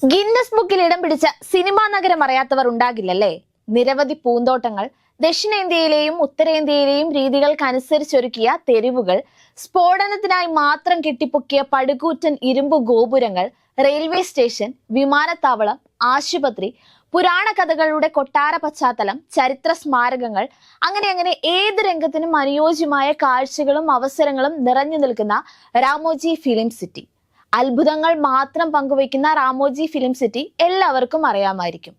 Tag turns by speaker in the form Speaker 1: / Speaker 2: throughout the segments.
Speaker 1: Guinness ബുക്കിൽ ഇടം പിടിച്ച സിനിമാ നഗരം അറിയാത്തവർ ഉണ്ടാകില്ലല്ലേ? നിരവധി പൂന്തോട്ടങ്ങൾ, ദക്ഷിണേന്ത്യയിലെയും ഉത്തരേന്ത്യയിലെയും രീതികൾക്കനുസരിച്ചൊരുക്കിയ തെരുവുകൾ, സ്ഫോടനത്തിനായി മാത്രം കെട്ടിപ്പൊക്കിയ പടുകൂറ്റൻ ഇരുമ്പു ഗോപുരങ്ങൾ, റെയിൽവേ സ്റ്റേഷൻ, വിമാനത്താവളം, ആശുപത്രി, പുരാണ കഥകളുടെ കൊട്ടാര പശ്ചാത്തലം, ചരിത്ര സ്മാരകങ്ങൾ, അങ്ങനെ ഏത് രംഗത്തിനും അനുയോജ്യമായ കാഴ്ചകളും അവസരങ്ങളും നിറഞ്ഞു നിൽക്കുന്ന രാമോജി ഫിലിം സിറ്റി. അത്ഭുതങ്ങൾ മാത്രം പങ്കുവയ്ക്കുന്ന രാമോജി ഫിലിം സിറ്റി എല്ലാവർക്കും അറിയാമായിരിക്കും.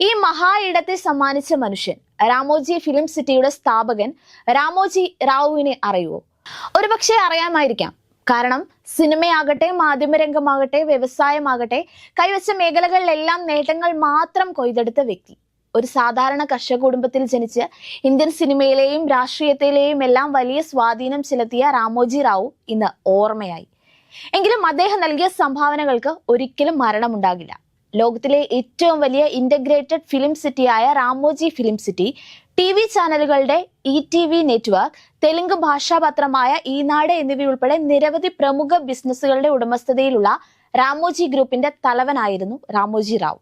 Speaker 1: ഈ മഹാ ഇടത്തെ സമ്മാനിച്ച മനുഷ്യൻ, രാമോജി ഫിലിം സിറ്റിയുടെ സ്ഥാപകൻ രാമോജി റാവുവിനെ അറിയുമോ? ഒരുപക്ഷെ അറിയാമായിരിക്കാം. കാരണം സിനിമയാകട്ടെ, മാധ്യമരംഗമാകട്ടെ, വ്യവസായമാകട്ടെ, കൈവച്ച മേഖലകളിലെല്ലാം നേട്ടങ്ങൾ മാത്രം കൊയ്തെടുത്ത വ്യക്തി. ഒരു സാധാരണ കർഷക കുടുംബത്തിൽ ജനിച്ച് ഇന്ത്യൻ സിനിമയിലെയും രാഷ്ട്രീയത്തിലെയും എല്ലാം വലിയ സ്വാധീനം ചെലുത്തിയ രാമോജി റാവു ഇന്ന് ഓർമ്മയായി. എങ്കിലും അദ്ദേഹം നൽകിയ സംഭാവനകൾക്ക് ഒരിക്കലും മരണമുണ്ടാകില്ല. ലോകത്തിലെ ഏറ്റവും വലിയ ഇന്റഗ്രേറ്റഡ് ഫിലിം സിറ്റിയായ രാമോജി ഫിലിം സിറ്റി, TV ചാനലുകളുടെ ETV നെറ്റ്വർക്ക്, തെലുങ്ക് ഭാഷാപത്രമായ ഈനാട് എന്നിവയുൾപ്പെടെ നിരവധി പ്രമുഖ ബിസിനസ്സുകളുടെ ഉടമസ്ഥതയിലുള്ള രാമോജി ഗ്രൂപ്പിന്റെ തലവനായിരുന്നു രാമോജി റാവു.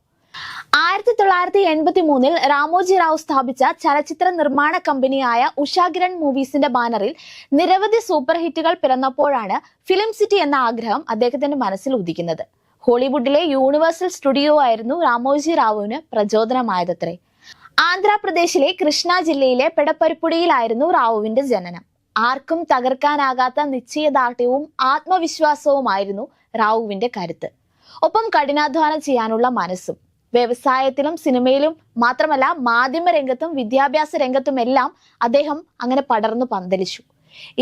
Speaker 1: 1983 രാമോജി റാവു സ്ഥാപിച്ച ചലച്ചിത്ര നിർമ്മാണ കമ്പനിയായ ഉഷാകിരൺ മൂവീസിന്റെ ബാനറിൽ നിരവധി സൂപ്പർ ഹിറ്റുകൾ പിറന്നപ്പോഴാണ് ഫിലിം സിറ്റി എന്ന ആഗ്രഹം അദ്ദേഹത്തിന്റെ മനസ്സിൽ ഉദിക്കുന്നത്. ഹോളിവുഡിലെ യൂണിവേഴ്സൽ സ്റ്റുഡിയോ ആയിരുന്നു രാമോജി റാവുവിന് പ്രചോദനമായതത്രേ. ആന്ധ്രാപ്രദേശിലെ കൃഷ്ണ ജില്ലയിലെ പെടപ്പരിപ്പുടിയിലായിരുന്നു റാവുവിന്റെ ജനനം. ആർക്കും തകർക്കാനാകാത്ത നിശ്ചയദാർഢ്യവും ആത്മവിശ്വാസവുമായിരുന്നു റാവുവിന്റെ കരുത്ത്. ഒപ്പം കഠിനാധ്വാനം ചെയ്യാനുള്ള മനസ്സും. വ്യവസായത്തിലും സിനിമയിലും മാത്രമല്ല, മാധ്യമ രംഗത്തും വിദ്യാഭ്യാസ രംഗത്തുമെല്ലാം അദ്ദേഹം അങ്ങനെ പടർന്നു പന്തലിച്ചു.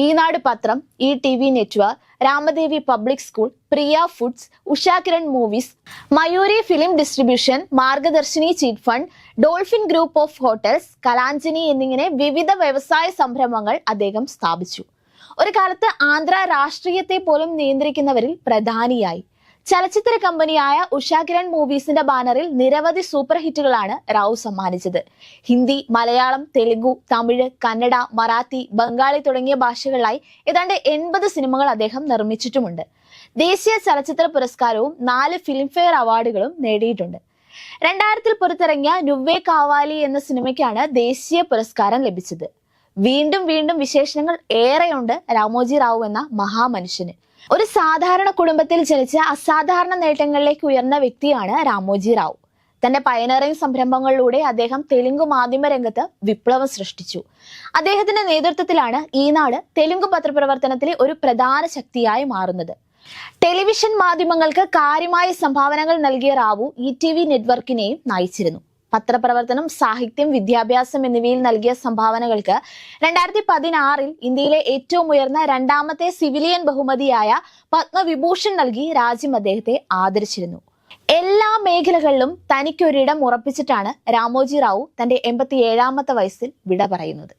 Speaker 1: ഈനാട് പത്രം, ETV network, Ramadevi public school, Priya foods, Ushakiran movies, Mayuri film distribution, Margadarsi chit fund, dolphin group of hotels, Kalanjali എന്നിങ്ങനെ വിവിധ വ്യവസായ സംരംഭങ്ങൾ അദ്ദേഹം സ്ഥാപിച്ചു. ഒരു കാലത്ത് ആന്ധ്ര രാഷ്ട്രീയത്തെ പോലും നിയന്ത്രിക്കുന്നവരിൽ പ്രധാനിയായി. ചലച്ചിത്ര കമ്പനിയായ ഉഷാകിരൺ മൂവീസിന്റെ ബാനറിൽ നിരവധി സൂപ്പർ ഹിറ്റുകളാണ് റാവു സമ്മാനിച്ചത്. ഹിന്ദി, മലയാളം, തെലുഗു, തമിഴ്, കന്നഡ, മറാത്തി, ബംഗാളി തുടങ്ങിയ ഭാഷകളിലായി ഏതാണ്ട് 80 സിനിമകൾ അദ്ദേഹം നിർമ്മിച്ചിട്ടുമുണ്ട്. ദേശീയ ചലച്ചിത്ര പുരസ്കാരവും 4 ഫിലിംഫെയർ അവാർഡുകളും നേടിയിട്ടുണ്ട്. 2000 പുറത്തിറങ്ങിയ നുവ്വേ കാവാലി എന്ന സിനിമയ്ക്കാണ് ദേശീയ പുരസ്കാരം ലഭിച്ചത്. വീണ്ടും വിശേഷണങ്ങൾ ഏറെയുണ്ട് രാമോജി റാവു എന്ന മഹാമനുഷ്യന്. ഒരു സാധാരണ കുടുംബത്തിൽ ജനിച്ച അസാധാരണ നേട്ടങ്ങളിലേക്ക് ഉയർന്ന വ്യക്തിയാണ് രാമോജി റാവു. തന്റെ പയനറിംഗ് സംരംഭങ്ങളിലൂടെ അദ്ദേഹം തെലുങ്ക് മാധ്യമ രംഗത്ത് വിപ്ലവം സൃഷ്ടിച്ചു. അദ്ദേഹത്തിന്റെ നേതൃത്വത്തിലാണ് ഈനാട് തെലുങ്ക് പത്രപ്രവർത്തനത്തിലെ ഒരു പ്രധാന ശക്തിയായി മാറുന്നത്. ടെലിവിഷൻ മാധ്യമങ്ങൾക്ക് കാര്യമായ സംഭാവനകൾ നൽകിയ റാവു ETV നെറ്റ്വർക്കിനെയും നയിച്ചിരുന്നു. പത്രപ്രവർത്തനം, സാഹിത്യം, വിദ്യാഭ്യാസം എന്നിവയിൽ നൽകിയ സംഭാവനകൾക്ക് 2016 ഇന്ത്യയിലെ ഏറ്റവും ഉയർന്ന 2ാമത്തെ സിവിലിയൻ ബഹുമതിയായ പത്മവിഭൂഷൺ നൽകി രാജ്യം അദ്ദേഹത്തെ ആദരിച്ചിരുന്നു. എല്ലാ മേഖലകളിലും തനിക്കൊരിടം ഉറപ്പിച്ചിട്ടാണ് രാമോജി റാവു തന്റെ 87ാമത്തെ വയസ്സിൽ വിട പറയുന്നത്.